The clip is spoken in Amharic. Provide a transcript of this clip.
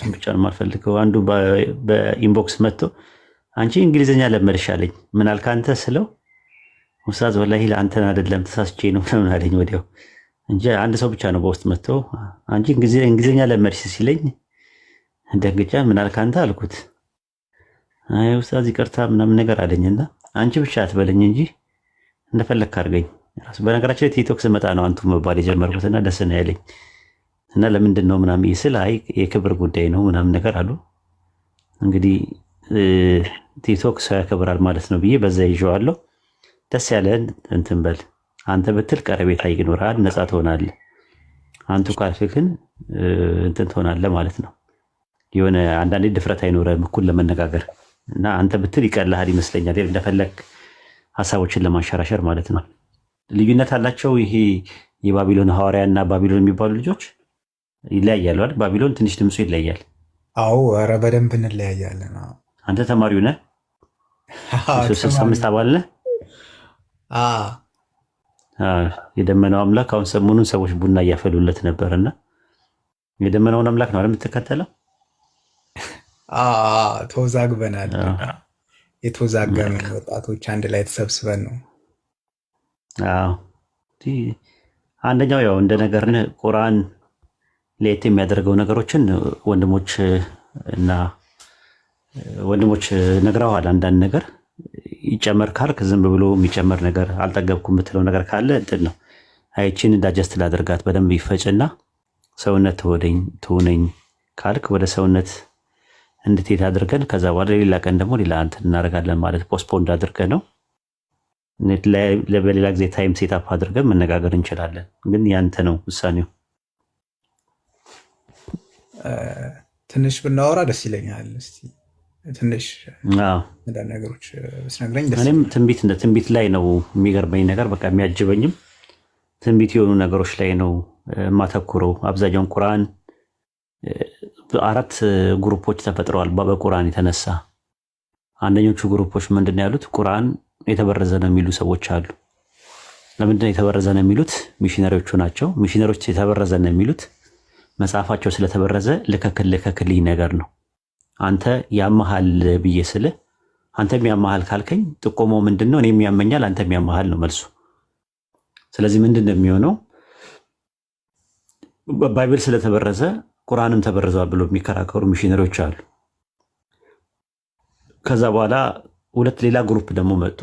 እሱን ብቻ ነው የማልፈልገው። አንዱ በኢንቦክስ መጥቶ አንቺ እንግሊዝኛ ለመድሽ አለኝ። ምን አልክ አንተ ስለው ኡስታዝ ወላሂ ለአንተን አይደለም ተሳስቼ ነው ምናምን አለኝ ወዲያው እንጂ አንድ ሰው ብቻ ነው በውስጥ መጥቶ አንቺ እንግሊዝኛ ለመድሽ ሲለኝ ደንግጬ ምን አልክ አንተ አልኩት። አይ ኡስታዝ ይቅርታ ምናምን ነገር አለኝና አንቺ ብቻ አትበለኝ እንጂ እንደፈለክ አድርገኝ ራሱ። በነገራችን ላይ ቲክቶክ ስመጣ ነው አንቱ መባል የጀመርኩትና ደስ ነው ያለኝ እና ለምንድን ነው ምናምን ይስል አይ የክብር ጉዳይ ነው ምናምን ነገር አሉ። እንግዲህ ቲክቶክ ሰው ያከብራል ማለት ነው ብዬ በዛ ይዤዋለሁ። ደስ ያለን እንትን በል አንተ ብትል ቀረቤታ ይኖራል፣ ነፃ ትሆናለህ። አንቱ ካልክ ግን እንትን ትሆናለህ ማለት ነው። የሆነ አንዳንዴ ድፍረት አይኖርም እኩል ለመነጋገር እና አንተ ብትል ይቀልሃል ይመስለኛል፣ እንደፈለግ ሀሳቦችን ለማንሸራሸር ማለት ነው። ልዩነት አላቸው። ይሄ የባቢሎን ሐዋርያ እና ባቢሎን የሚባሉ ልጆች ይለያያሉ አይደል? ባቢሎን ትንሽ ድምፁ ይለያል። አዎ ኧረ በደንብ እንለያያለን። አንተ ተማሪው ነህ? 65 አባል ነህ? የደመናው አምላክ አሁን ሰሞኑን ሰዎች ቡና እያፈሉለት ነበርና የደመናውን አምላክ ነው አይደል የምትከተለው? ተወዛግበናል። የተወዛገበን ወጣቶች አንድ ላይ ተሰብስበን ነው። አንደኛው ያው እንደ ነገርን ቁርአን ለየት የሚያደርገው ነገሮችን ወንድሞች ነግረዋል። አንዳንድ ነገር ይጨመር ካልክ ዝም ብሎ የሚጨመር ነገር አልጠገብኩም የምትለው ነገር ካለ እንትን ነው አይቺን ዳጀስት ላደርጋት በደንብ ይፈጭና ሰውነት ትሆነኝ ካልክ ወደ ሰውነት እንድትሄድ አድርገን ከዛ በኋላ ሌላ ቀን ደግሞ ሌላ እንትን እናደርጋለን ማለት ፖስትፖንድ አድርገን ነው። በሌላ ጊዜ ታይም ሴታፕ አድርገን መነጋገር እንችላለን። ግን ያንተ ነው ውሳኔው። ትንሽ ብናወራ ደስ ይለኛል። እስቲ ትንሽ ነገሮች ብትነግረኝ ደስ እኔም እንደ ትንቢት ላይ ነው የሚገርመኝ ነገር በቃ የሚያጅበኝም ትንቢት የሆኑ ነገሮች ላይ ነው የማተኩረው። አብዛኛውን ቁርአን 4 ግሩፖች ተፈጥረዋል በቁርአን የተነሳ። አንደኞቹ ግሩፖች ምንድነው ያሉት? ቁርአን የተበረዘ ነው የሚሉ ሰዎች አሉ። ለምንድነው የተበረዘ ነው የሚሉት? ሚሽነሪዎቹ ናቸው። ሚሽነሪዎች የተበረዘ ነው የሚሉት መጽሐፋቸው ስለተበረዘ ልከክልኝ ነገር ነው። አንተ ያመሃል ብዬ ስልህ አንተም ያመሃል ካልከኝ ጥቆማው ምንድነው? እኔም ያመኛል አንተም ያመሃል ነው መልሱ። ስለዚህ ምንድነው የሚሆነው? ባይብል ስለተበረዘ ቁርአንም ተበረዘዋል ብሎ የሚከራከሩ ሚሽነሪዎች አሉ። ከዛ በኋላ ሌላ ግሩፕ ደግሞ መጡ።